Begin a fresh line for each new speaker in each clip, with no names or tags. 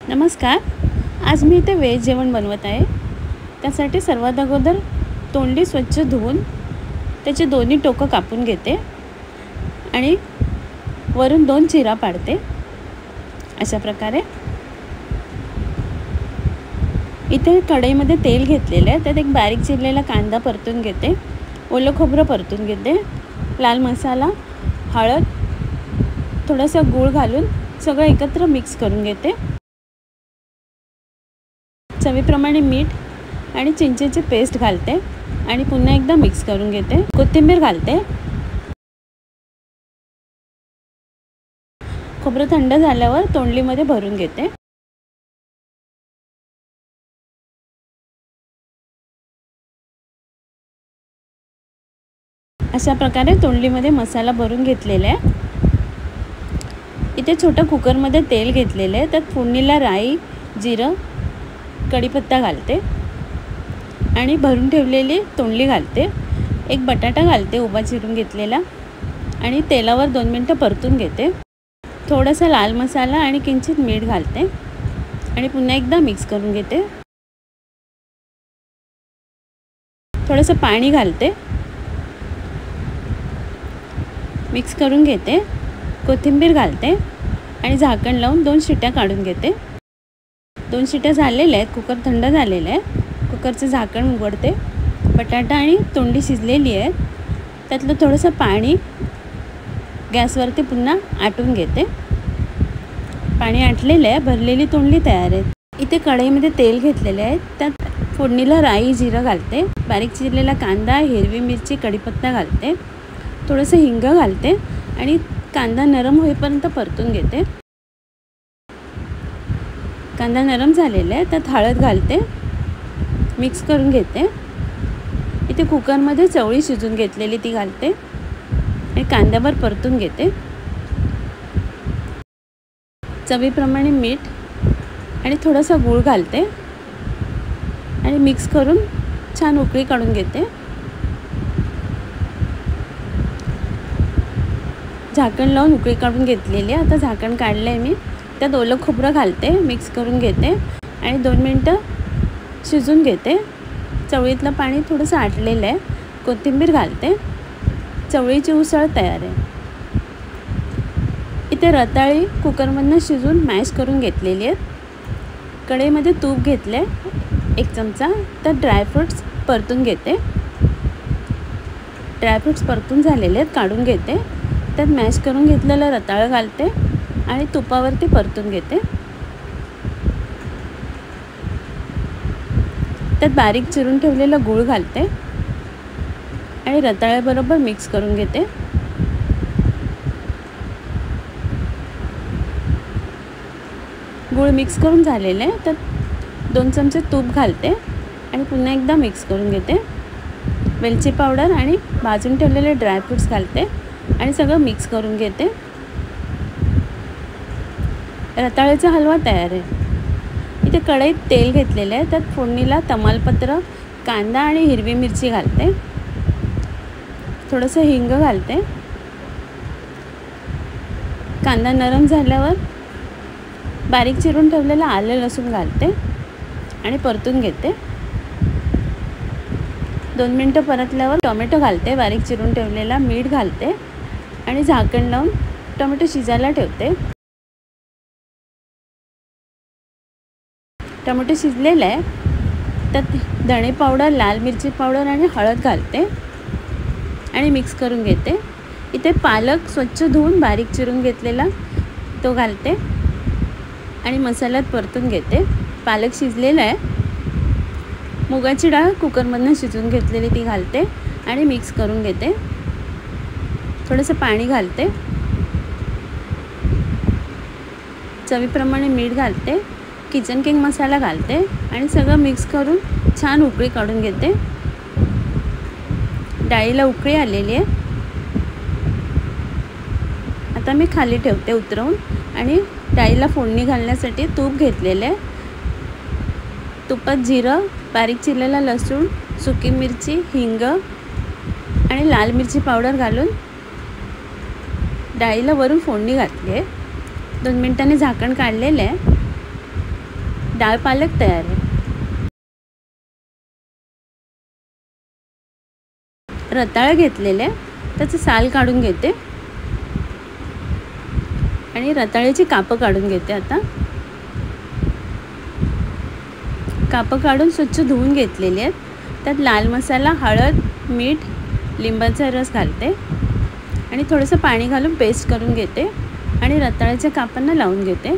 नमस्कार. आज मी इथे व्हेज जेवण बनवत आहे. त्यासाठी सर्वात अगोदर तोंडी स्वच्छ धुवून त्याचे दोन्ही टोकं कापून घेते आणि वरून 2 चिरा पाडते. अशा प्रकारे इथे कढईमध्ये तेल घेतलेलं आहे. त्यात एक बारीक चिरलेला कांदा परतून घेते, ओलं खोबरं परतून घेते, लाल मसाला, हळद, थोडासा गूळ घालून सगळं एकत्र मिक्स करून घेते. चवीप्रमाणे मीठ आणि चिंचेची पेस्ट घालते आणि पुन्हा एकदा मिक्स करून घेते. कोथिंबीर घालते. खोबरं थंड झाल्यावर तोंडलीमध्ये भरून घेते. अशा प्रकारे तोंडलीमध्ये मसाला भरून घेतलेला आहे. इथे छोट्या कुकरमध्ये तेल घेतलेलं आहे. त्यात फोडणीला राई, जिरं, कढीपत्ता घालते आणि भरून ठेवलेली तोंडली घालते. एक बटाटा घालते उभा चिरून घेतलेला आणि तेलावर 2 मिनटं परतून घेते. थोडासा लाल मसाला आणि किंचित मीठ घालते आणि पुन्हा एकदा मिक्स करून घेते. थोडंसं पाणी घालते, मिक्स करून घेते. कोथिंबीर घालते आणि झाकण लावून 2 शिट्ट्या काढून घेते. 2 शिट्ट्या झालेल्या आहेत. कुकर थंड झालेलं आहे. कुकरचं झाकण उघडते. बटाटा आणि तोंडी शिजलेली आहेत. त्यातलं थोडंसं पाणी गॅसवरती पुन्हा आटून घेते. पाणी आटलेलं आहे. भरलेली तोंडली तयार आहे. इथे कढईमध्ये तेल घेतलेले आहे. त्यात फोडणीला राई, जिरं घालते, बारीक चिरलेला कांदा, हिरवी मिरची, कढीपत्ता घालते, थोडंसं हिंग घालते आणि कांदा नरम होईपर्यंत परतून घेते. कांदा नरम झालेला आहे. त्यात हळद घालते, मिक्स करून घेते. इथे कुकरमध्ये चवळी शिजून घेतलेली ती घालते आणि कांद्यावर परतून घेते. चवीप्रमाणे मीठ आणि थोडासा गूळ घालते आणि मिक्स करून छान उकळी काढून घेते. झाकण लावून उकळी काढून घेतलेली आहे. आता झाकण काढलं आहे मी. त्यात ओलं खोबरं घालते, मिक्स करून घेते आणि 2 मिनटं शिजून घेते. चवळीतलं पाणी थोडंसं आटलेलं आहे. कोथिंबीर घालते. चवळीची उसळ तयार आहे. इथे रताळी कुकरमधनं शिजून मॅश करून घेतलेली आहेत. कढईमध्ये तूप घेतले 1 चमचा. त्यात ड्रायफ्रूट्स परतून घेते. ड्रायफ्रूट्स परतून झालेले आहेत, काढून घेते. त्यात मॅश करून घेतलेलं रताळं घालते आणि तुपावरती परतून घेते. त्यात बारीक चिरून ठेवलेलं गूळ घालते आणि रताळ्याबरोबर मिक्स करून घेते. गूळ मिक्स करून झालेलं आहे. त्यात 2 चमचे तूप घालते आणि पुन्हा एकदा मिक्स करून घेते. वेलची पावडर आणि भाजून ठेवलेले ड्रायफ्रूट्स घालते आणि सगळं मिक्स करून घेते. रताळ्याचा हलवा तयार आहे. इथे कढईत तेल घेतलेलं आहे. त्यात फोडणीला तमालपत्र, कांदा आणि हिरवी मिरची घालते. थोडंसं हिंग घालते. कांदा नरम झाल्यावर बारीक चिरून ठेवलेलं आलं लसूण घालते आणि परतून घेते. 2 मिनटं परतल्यावर टोमॅटो घालते, बारीक चिरून ठेवलेला, मीठ घालते आणि झाकण लावून टोमॅटो शिजायला ठेवते. टोमॅटो शिजलेला आहे. त्यात धणे पावडर, लाल मिरची पावडर आणि हळद घालते आणि मिक्स करून घेते. इथे पालक स्वच्छ धुवून बारीक चिरून घेतलेला तो घालते आणि मसाल्यात परतून घेते. पालक शिजलेला आहे. मुगाची डाळ कुकरमधनं शिजून घेतलेली ती घालते आणि मिक्स करून घेते. थोडंसं पाणी घालते. चवीप्रमाणे मीठ घालते. किचन किंग मसाला घालते आणि सगळं मिक्स करून छान उकळी काढून घेते. डाळीला उकळी आलेली आहे. आता मी खाली ठेवते उतरवून आणि डाळीला फोडणी घालण्यासाठी तूप घेतलेलं आहे. तुपात जिरं, बारीक चिरलेला लसूण, सुकी मिरची, हिंग आणि लाल मिरची पावडर घालून डाळीला वरून फोडणी घातली आहे. 2 मिनिटांनी झाकण काढलेलं आहे. डाळ पालक तयार आहे. रताळं घेतलेले, त्याचं साल काढून घेते आणि रताळ्याची कापं काढून घेते. आता कापं काढून स्वच्छ धुवून घेतलेली आहेत. त्यात लाल मसाला, हळद, मीठ, लिंबाचा रस घालते आणि थोडंसं पाणी घालून पेस्ट करून घेते आणि रताळ्याच्या कापांना लावून घेते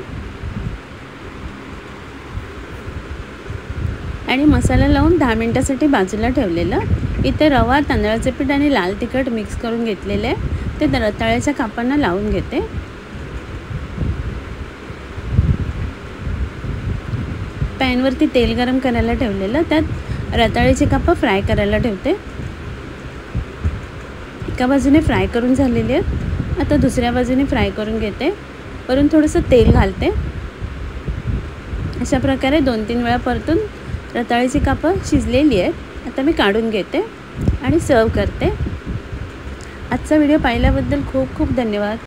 आणि मसाला लावून 10 मिनिटासाठी बाजूला ठेवलेलं. इथे रवा, तांदळाचे पीठ आणि लाल तिखट मिक्स करून घेतलेले आहे. ते रताळ्याच्या कापांना लावून घेते. पॅनवरती तेल गरम करायला ठेवलेलं, त्यात रताळ्याची कापं फ्राय करायला ठेवते. एका बाजूने फ्राय करून झालेली आहेत. आता दुसऱ्या बाजूने फ्राय करून घेते. वरून थोडंसं तेल घालते. अशा प्रकारे 2-3 वेळा परतून रताळ्याची कापं शिजलेली आहेत. आता मी काढून घेते आणि सर्व करते. आजचा व्हिडिओ पाहिल्याबद्दल खूप खूप धन्यवाद.